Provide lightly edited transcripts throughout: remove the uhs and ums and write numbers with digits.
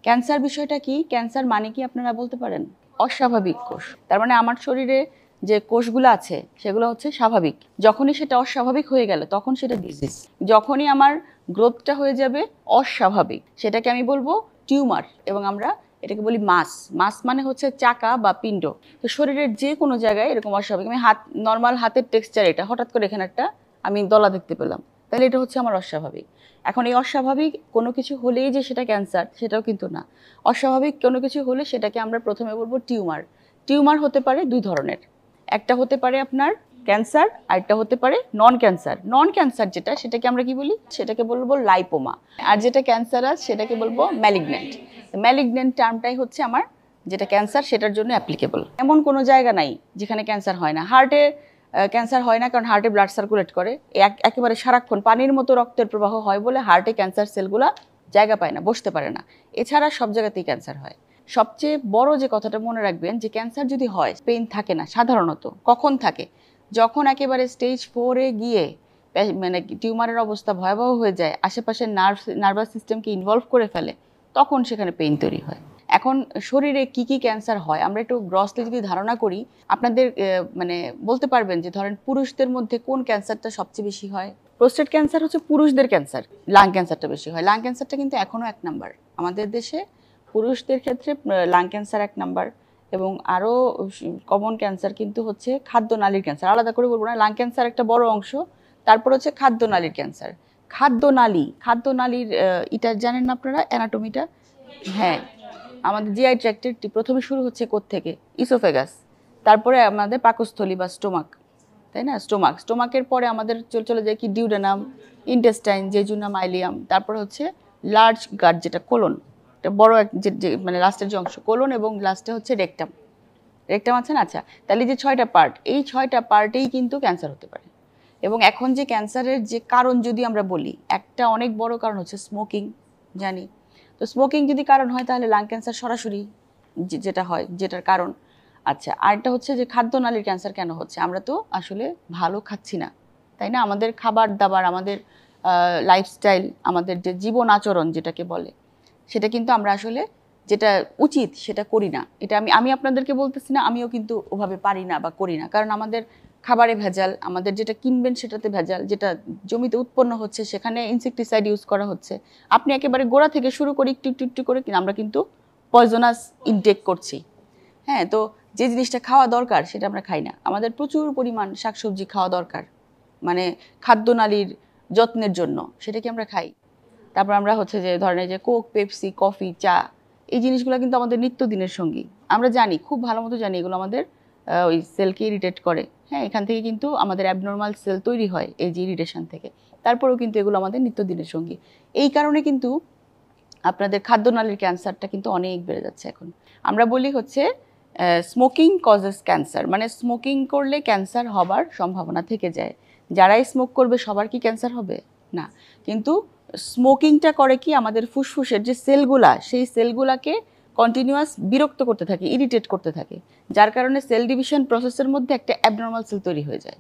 Cancer বিষয়টা কি? Cancer মানে কি আপনারা বলতে পারেন? অস্বাভাবিক কোষ। তার মানে আমার শরীরে যে কোষগুলো আছে সেগুলো হচ্ছে স্বাভাবিক। যখনই সেটা অস্বাভাবিক হয়ে গেল তখন সেটা ডিজিজ। যখনই আমার গ্রোথটা হয়ে যাবে অস্বাভাবিক, সেটাকে আমি বলবো টিউমার। এবং আমরা এটাকে বলি মাস। মাস মানে হচ্ছে চাকা বা পিণ্ড। তো শরীরের যে কোনো জায়গায় এরকম অস্বাভাবিক, আমি নর্মাল হাতের টেক্সচার, এটা হঠাৎ করে এখানে একটা আমি দলা দেখতে পেলাম, তাহলে এটা হচ্ছে আমার অস্বাভাবিক। এখন এই অস্বাভাবিক কোনো কিছু হলেই যে সেটা ক্যান্সার সেটাও কিন্তু না। অস্বাভাবিক কোনো কিছু হলে সেটাকে আমরা প্রথমে বলবো টিউমার। টিউমার হতে পারে দুই ধরনের, একটা হতে পারে আপনার ক্যান্সার, আরেকটা হতে পারে নন ক্যান্সার। নন ক্যান্সার যেটা, সেটাকে আমরা কি বলি? সেটাকে বলবো লাইপোমা। আর যেটা ক্যান্সারাস সেটাকে বলবো ম্যালিগন্যান্ট। ম্যালিগন্যান্ট টার্মটাই হচ্ছে আমার যেটা ক্যান্সার সেটার জন্য অ্যাপ্লিকেবল। এমন কোনো জায়গা নাই যেখানে ক্যান্সার হয় না। হার্টে ক্যান্সার হয় না কারণ হার্টে ব্লাড সার্কুলেট করে, একেবারে সারাক্ষণ পানির মতো রক্তের প্রবাহ হয় বলে হার্টে ক্যান্সার সেলগুলো জায়গা পায় না, বসতে পারে না। এছাড়া সব জায়গাতেই ক্যান্সার হয়। সবচেয়ে বড় যে কথাটা মনে রাখবেন, যে ক্যান্সার যদি হয় পেইন থাকে না সাধারণত। কখন থাকে? যখন একেবারে স্টেজ 4-এ গিয়ে মানে টিউমারের অবস্থা ভয়াবহ হয়ে যায়, আশেপাশের নার্ভাস সিস্টেমকে ইনভলভ করে ফেলে, তখন সেখানে পেইন তৈরি হয়। এখন শরীরে কি কি ক্যান্সার হয় আমরা একটু গ্রসলি যদি ধারণা করি, আপনাদের মানে বলতে পারবেন যে ধরেন পুরুষদের মধ্যে কোন ক্যান্সারটা সবচেয়ে বেশি হয়? প্রোস্টেট ক্যান্সার হচ্ছে পুরুষদের ক্যান্সার, লাং ক্যান্সারটা বেশি হয়। লাং ক্যান্সারটা কিন্তু এখনও 1 নাম্বার আমাদের দেশে। পুরুষদের ক্ষেত্রে লাং ক্যান্সার 1 নাম্বার। এবং আরও কমন ক্যান্সার কিন্তু হচ্ছে খাদ্যনালীর ক্যান্সার, আলাদা করে বলবো না। লাং ক্যান্সার একটা বড় অংশ, তারপর হচ্ছে খাদ্যনালীর ক্যান্সার। খাদ্যনালীর এটা জানেন না আপনারা অ্যানাটমিটা? হ্যাঁ, আমাদের জিআই ট্র্যাক্টের প্রথমে শুরু হচ্ছে কোত্থেকে? ইসোফেগাস, তারপরে আমাদের পাকস্থলী বা স্টোমাক, তাই না? স্টোমাকের পরে আমাদের চলে যায় কি? ডিউডেনাম, ইন্টেস্টাইন, জেজুনাম, আইলিয়াম, তারপর হচ্ছে লার্জ গাট যেটা কোলন, এটা বড় এক যে মানে লাস্টের যে অংশ কোলন, এবং লাস্টে হচ্ছে রেকটাম। রেকটাম আছে না? আচ্ছা, তাহলে যে 6টা পার্ট, এই 6টা পার্টেই কিন্তু ক্যান্সার হতে পারে। এবং এখন যে ক্যান্সারের যে কারণ যদি আমরা বলি, একটা অনেক বড় কারণ হচ্ছে স্মোকিং, জানি। তো স্মোকিং যদি কারণ হয় তাহলে লাং ক্যান্সার সরাসরি যেটা হয়, যেটার কারণ। আচ্ছা, আরেকটা হচ্ছে যে খাদ্যনালীর ক্যান্সার কেন হচ্ছে? আমরা তো আসলে ভালো খাচ্ছি না, তাই না? আমাদের খাবার দাবার, আমাদের লাইফস্টাইল, আমাদের যে জীবন আচরণ যেটাকে বলে, সেটা কিন্তু আমরা আসলে যেটা উচিত সেটা করি না। এটা আমি আপনাদেরকে বলতেছি না, আমিও কিন্তু ওভাবে পারি না বা করি না। কারণ আমাদের খাবারে ভেজাল, আমাদের যেটা কিনবেন সেটাতে ভেজাল, যেটা জমিতে উৎপন্ন হচ্ছে সেখানে ইনসেকটিসাইড ইউজ করা হচ্ছে। আপনি একেবারে গোড়া থেকে শুরু করে একটু একটু একটু করে আমরা কিন্তু পয়জনাস ইনটেক করছি। হ্যাঁ, তো যে জিনিসটা খাওয়া দরকার সেটা আমরা খাই না। আমাদের প্রচুর পরিমাণ শাকসবজি খাওয়া দরকার, মানে খাদ্যনালীর যত্নের জন্য, সেটা কি আমরা খাই? তারপর আমরা হচ্ছে যে ধরেন যে কোক, পেপসি, কফি, চা, এই জিনিসগুলো কিন্তু আমাদের নিত্যদিনের সঙ্গী। আমরা জানি, খুব ভালো মতো জানি, এগুলো আমাদের ওই সেলকে ইরিটেট করে। হ্যাঁ, এখান থেকে কিন্তু আমাদের অ্যাবনর্মাল সেল তৈরি হয় এই যে ইরিটেশন থেকে। তারপরেও কিন্তু এগুলো আমাদের নিত্যদিনের সঙ্গী। এই কারণে কিন্তু আপনাদের খাদ্যনালীর ক্যান্সারটা কিন্তু অনেক বেড়ে যাচ্ছে এখন। আমরা বলি হচ্ছে স্মোকিং কজেস ক্যান্সার, মানে স্মোকিং করলে ক্যান্সার হবার সম্ভাবনা থেকে যায়। যারাই স্মোক করবে সবার কি ক্যান্সার হবে? না। কিন্তু স্মোকিংটা করে কি, আমাদের ফুসফুসের যে সেলগুলা, সেই সেলগুলাকে কন্টিনিউয়াস বিরক্ত করতে থাকে, ইরিটেট করতে থাকে, যার কারণে সেল ডিভিশন প্রসেসের মধ্যে একটা অ্যাবনর্মাল সেল তৈরি হয়ে যায়।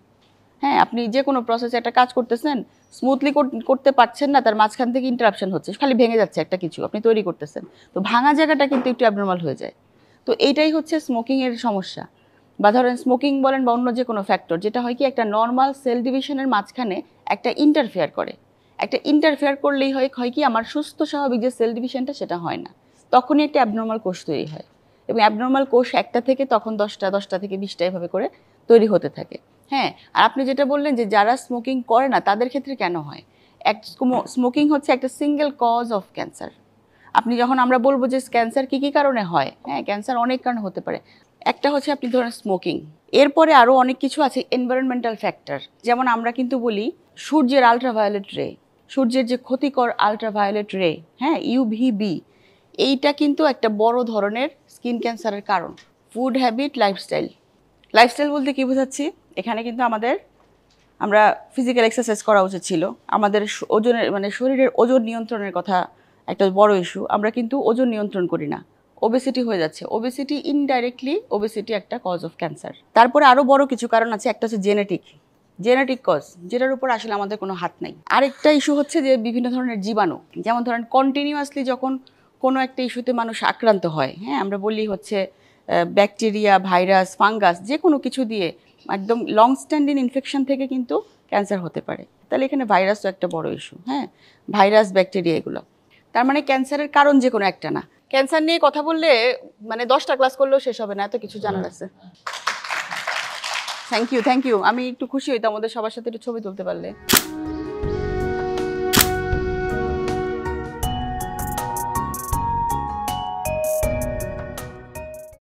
হ্যাঁ, আপনি যে কোনো প্রসেসে একটা কাজ করতেছেন, স্মুথলি করতে পারছেন না, তার মাঝখান থেকে ইন্টারাপশন হচ্ছে, খালি ভেঙে যাচ্ছে একটা কিছু আপনি তৈরি করতেছেন, তো ভাঙা জায়গাটা কিন্তু একটু অ্যাবনর্মাল হয়ে যায়। তো এইটাই হচ্ছে স্মোকিংয়ের সমস্যা। বা ধরেন স্মোকিং বলেন বা অন্য যে কোনো ফ্যাক্টর, যেটা হয় কি, একটা নর্মাল সেল ডিভিশনের মাঝখানে একটা ইন্টারফেয়ার করে। একটা ইন্টারফেয়ার করলেই হয় কি, আমার সুস্থ স্বাভাবিক যে সেল ডিভিশনটা সেটা হয় না, তখনই একটা অ্যাবনর্মাল কোষ তৈরি হয়। এবং অ্যাবনর্মাল কোষ একটা থেকে তখন 10টা, 10টা থেকে 20টা এভাবে করে তৈরি হতে থাকে। হ্যাঁ, আর আপনি যেটা বললেন যে যারা স্মোকিং করে না তাদের ক্ষেত্রে কেন হয়, স্মোকিং হচ্ছে একটা সিঙ্গেল কজ অফ ক্যান্সার। আপনি যখন আমরা বলবো যে ক্যান্সার কী কী কারণে হয়, হ্যাঁ, ক্যান্সার অনেক কারণে হতে পারে। একটা হচ্ছে আপনি ধরেন স্মোকিং, এরপরে আরও অনেক কিছু আছে, এনভায়রনমেন্টাল ফ্যাক্টর। যেমন আমরা কিন্তু বলি সূর্যের আলট্রাভায়োলেট রে, সূর্যের যে ক্ষতিকর আলট্রাভায়োলেট রে, হ্যাঁ, ইউভিবি, এইটা কিন্তু একটা বড় ধরনের স্কিন ক্যান্সারের কারণ। Food habit, lifestyle. লাইফস্টাইল বলতে কী বোঝাচ্ছি, এখানে কিন্তু আমরা ফিজিক্যাল এক্সারসাইজ করা উচিত ছিল, আমাদের ওজনের মানে শরীরের ওজন নিয়ন্ত্রণের কথা একটা বড় ইস্যু। আমরা কিন্তু ওজন নিয়ন্ত্রণ করি না, ওবেসিটি হয়ে যাচ্ছে। ওবেসিটি ইনডাইরেক্টলি, ওবেসিটি একটা কজ অফ ক্যান্সার। তারপরে আরও বড় কিছু কারণ আছে, একটা হচ্ছে জেনেটিক কজ, যেটার উপর আসলে আমাদের কোনো হাত নাই। আরেকটা ইস্যু হচ্ছে যে বিভিন্ন ধরনের জীবাণু, যেমন ধরেন কন্টিনিউয়াসলি যখন কোনো একটা ইস্যুতে মানুষ আক্রান্ত হয়, হ্যাঁ, আমরা বলি হচ্ছে ব্যাকটেরিয়া, ভাইরাস, ফাঙ্গাস, যে কোনো কিছু দিয়ে একদম লং স্ট্যান্ডিং ইনফেকশন থেকে কিন্তু ক্যান্সার হতে পারে। তাহলে এখানে ভাইরাসও একটা বড় ইস্যু, হ্যাঁ, ভাইরাস, ব্যাকটেরিয়া এগুলো। তার মানে ক্যান্সারের কারণ যে কোনো একটা না। ক্যান্সার নিয়ে কথা বললে মানে 10টা ক্লাস করলেও শেষ হবে না, এত কিছু জানার আছে। Thank you. আমি একটু খুশি হইতাম আমাদের সবার সাথে একটু ছবি তুলতে পারলে।